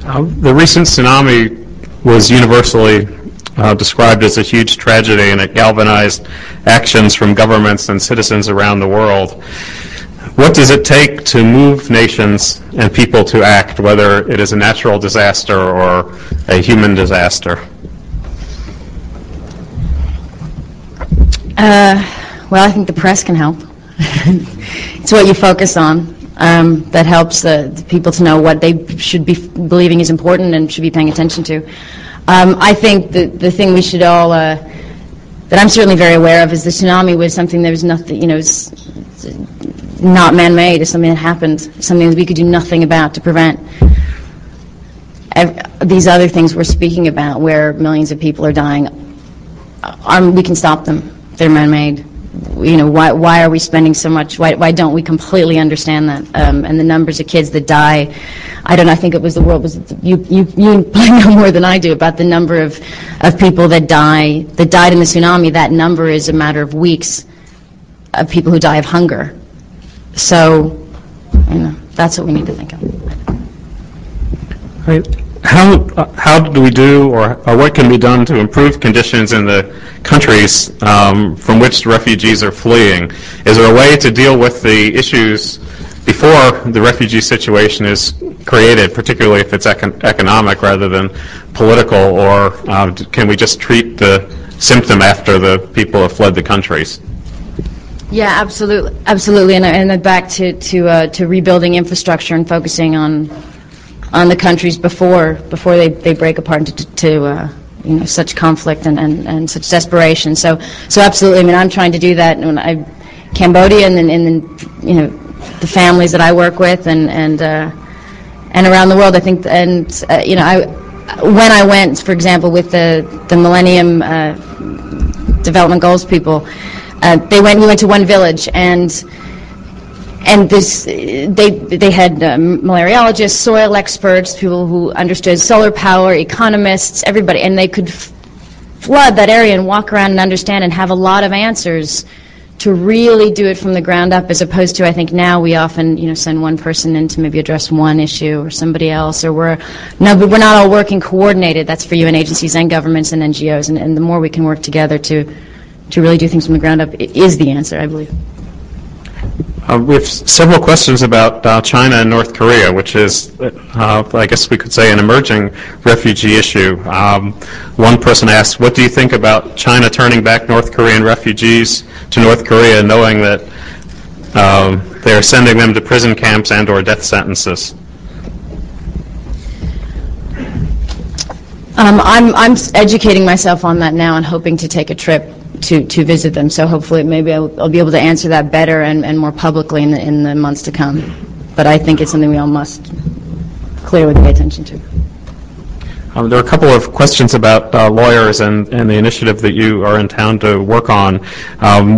The recent tsunami was universally described as a huge tragedy, and it galvanized actions from governments and citizens around the world. What does it take to move nations and people to act, whether it is a natural disaster or a human disaster? Well, I think the press can help. It's what you focus on that helps the people to know what they should be believing is important and should be paying attention to. I think the thing we should all, that I'm certainly very aware of, is the tsunami was something that was nothing, it's not man-made. It's something that happened, something that we could do nothing about to prevent. These other things we're speaking about, where millions of people are dying, we can stop them. They're man-made. Why are we spending so much? Why don't we completely understand that? And the numbers of kids that die, I don't know. I think it was the world. You probably know more than I do about the number of people that died in the tsunami. That number is a matter of weeks of people who die of hunger. So, that's what we need to think of. Right. How do we do, or what can be done to improve conditions in the countries from which the refugees are fleeing? Is there a way to deal with the issues before the refugee situation is created, particularly if it's economic rather than political, or can we just treat the symptom after the people have fled the countries? Yeah, absolutely, and then back to rebuilding infrastructure and focusing on the countries before they break apart into such conflict and such desperation. So absolutely. I'm trying to do that in Cambodia and then the families that I work with and around the world. I think when I went, for example, with the Millennium Development Goals people, we went to one village and this they had malariologists, soil experts, people who understood solar power, economists, everybody, and they could flood that area and walk around and understand and have a lot of answers to really do it from the ground up, as opposed to, I think now we often send one person in to maybe address one issue or somebody else, or we're not all working coordinated. That's for UN agencies and governments and NGOs, and the more we can work together to really do things from the ground up is the answer, I believe. We have several questions about China and North Korea, which is, I guess we could say, an emerging refugee issue. One person asked, what do you think about China turning back North Korean refugees to North Korea, knowing that they're sending them to prison camps and or death sentences? I'm educating myself on that now and hoping to take a trip to visit them. So hopefully maybe I'll be able to answer that better and more publicly in the months to come. But I think it's something we all must clearly pay attention to. There are a couple of questions about lawyers and the initiative that you are in town to work on.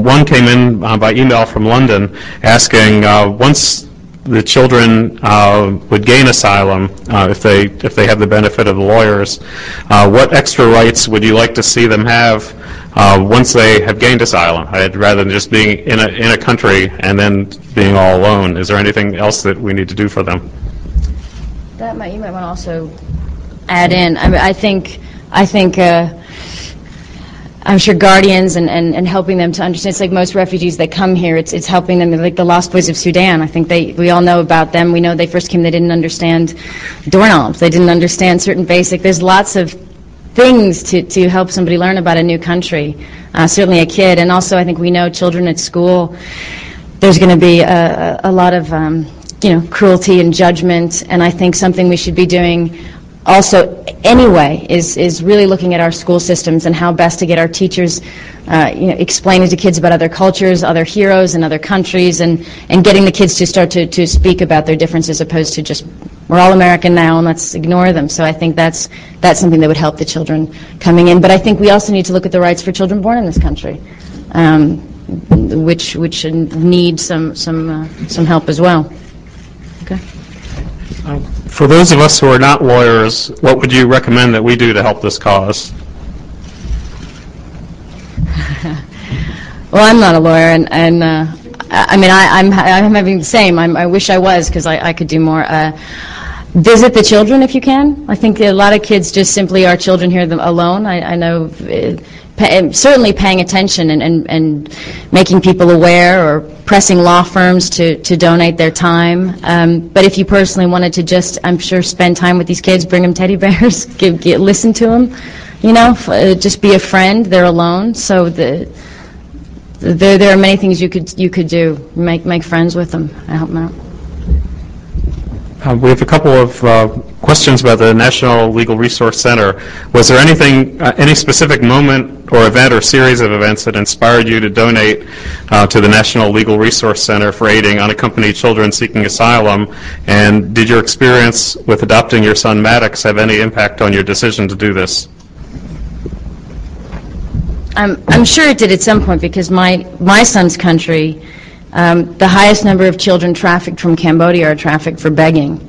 One came in by email from London asking, once the children would gain asylum, if they have the benefit of the lawyers, what extra rights would you like to see them have once they have gained asylum, rather than just being in a country and then being all alone? Is there anything else that we need to do for them? You might want to also add in. I think I'm sure guardians and helping them to understand. It's like most refugees that come here. It's helping them. Like the Lost Boys of Sudan. I think we all know about them. We know they first came. They didn't understand doorknobs. They didn't understand certain basic. There's lots of things to help somebody learn about a new country. Certainly a kid, and also I think we know children at school. There's going to be a lot of cruelty and judgment, and I think something we should be doing also anyway is really looking at our school systems and how best to get our teachers explaining to kids about other cultures, other heroes in other countries, and getting the kids to start to speak about their differences, opposed to just, we're all American now and let's ignore them. So I think that's something that would help the children coming in. But I think we also need to look at the rights for children born in this country, which need some help as well. Okay. For those of us who are not lawyers, what would you recommend that we do to help this cause? Well, I'm not a lawyer, and I'm having the same. I wish I was, because I could do more. visit the children if you can. I think a lot of kids just simply are children here alone. I know certainly paying attention and making people aware, or pressing law firms to donate their time. But if you personally wanted to just, I'm sure, spend time with these kids, bring them teddy bears, listen to them, just be a friend. They're alone, so there are many things you could do. Make friends with them. I help them out. We have a couple of questions about the National Legal Resource Center. Was there any specific moment or event or series of events that inspired you to donate to the National Legal Resource Center for aiding unaccompanied children seeking asylum? And did your experience with adopting your son Maddox have any impact on your decision to do this? I'm sure it did at some point, because my son's country, the highest number of children trafficked from Cambodia are trafficked for begging.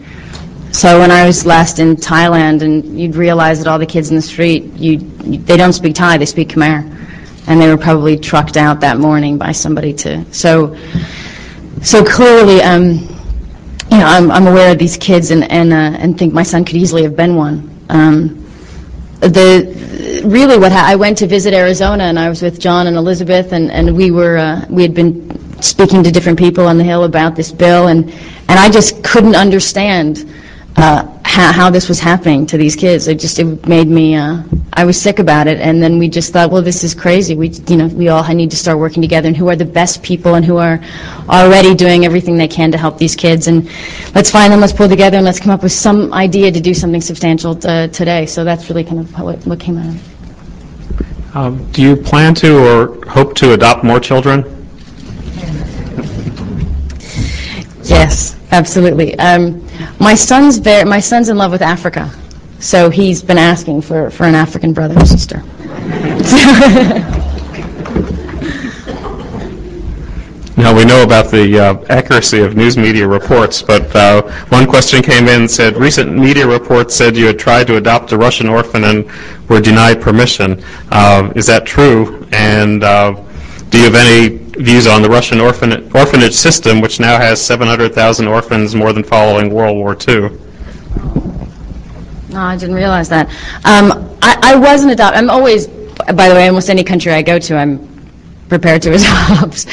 So when I was last in Thailand, and you'd realize that all the kids in the street, they don't speak Thai, they speak Khmer, and they were probably trucked out that morning by somebody to. So clearly, I'm aware of these kids and think my son could easily have been one. I went to visit Arizona, and I was with John and Elizabeth, and we had been speaking to different people on the Hill about this bill, and I just couldn't understand how this was happening to these kids. It made me, I was sick about it, and then we just thought, well, this is crazy. We all need to start working together, and who are the best people and who are already doing everything they can to help these kids, and let's find them, let's pull together, and let's come up with some idea to do something substantial today. So that's really kind of what came out of it. Do you plan to or hope to adopt more children? Yes, absolutely. My son's in love with Africa, so he's been asking for an African brother or sister. Now, we know about the accuracy of news media reports, but one question came in and said, recent media reports said you had tried to adopt a Russian orphan and were denied permission. Is that true? And do you have any views on the Russian orphanage system, which now has 700,000 orphans, more than following World War II? No, I didn't realize that. I wasn't adopted. I'm always, by the way, almost any country I go to, I'm prepared to adopt.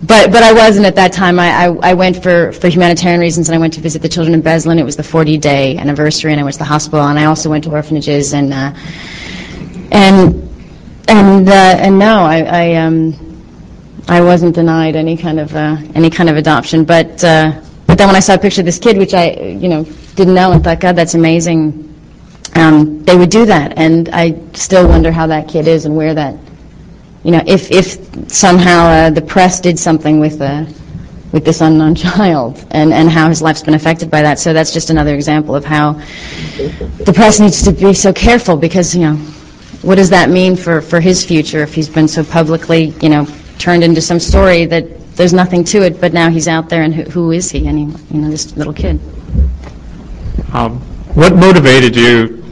But I wasn't at that time. I went for humanitarian reasons, and I went to visit the children in Beslan. It was the 40-day anniversary, and I went to the hospital, and I also went to orphanages, and no, I wasn't denied any kind of adoption. But then when I saw a picture of this kid, which I didn't know, and thought, God, that's amazing. They would do that, and I still wonder how that kid is and where that. If somehow the press did something with this unknown child, and how his life's been affected by that. So that's just another example of how the press needs to be so careful, because what does that mean for his future if he's been so publicly turned into some story that there's nothing to it, but now he's out there, and who is he anyway? This little kid. What motivated you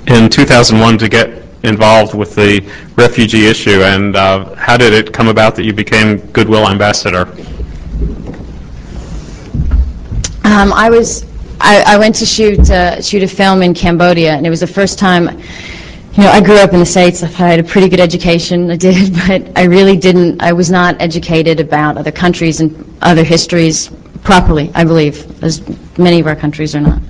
in 2001 to get involved with the refugee issue, and how did it come about that you became Goodwill Ambassador? I went to shoot a film in Cambodia, and it was the first time. I grew up in the States. I had a pretty good education. I did, but I really didn't. I was not educated about other countries and other histories properly, I believe, as many of our countries are not.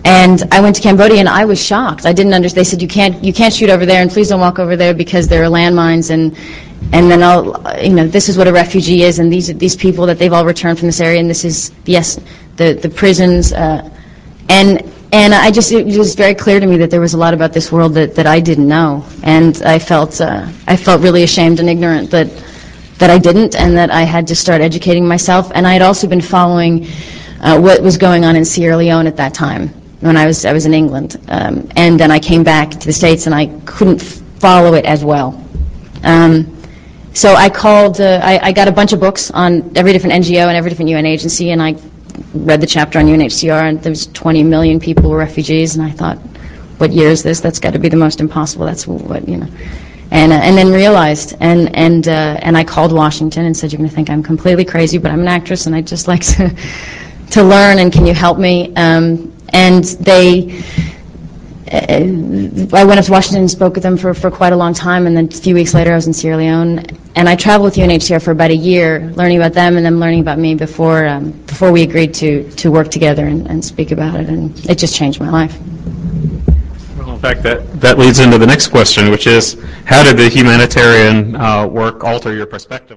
And I went to Cambodia, and I was shocked. I didn't understand. They said you can't shoot over there, and please don't walk over there because there are landmines, and then this is what a refugee is, and these people that they've all returned from this area, and this is the prisons, and it was very clear to me that there was a lot about this world that I didn't know, and I felt really ashamed and ignorant that I didn't, and that I had to start educating myself. And I had also been following what was going on in Sierra Leone at that time when I was in England, and then I came back to the States, and I couldn't follow it as well. So I called. I got a bunch of books on every different NGO and every different UN agency, and I read the chapter on UNHCR, and there was 20 million people were refugees, and I thought, what year is this? That's got to be the most impossible. That's what and then realized, and I called Washington and said, you're going to think I'm completely crazy, but I'm an actress, and I'd just like to to learn, and can you help me? And they, I went up to Washington and spoke with them for quite a long time, and then a few weeks later I was in Sierra Leone. And I traveled with UNHCR for about a year, learning about them and them learning about me before we agreed to work together and speak about it, and it just changed my life. Well, in fact, that leads into the next question, which is, how did the humanitarian work alter your perspective?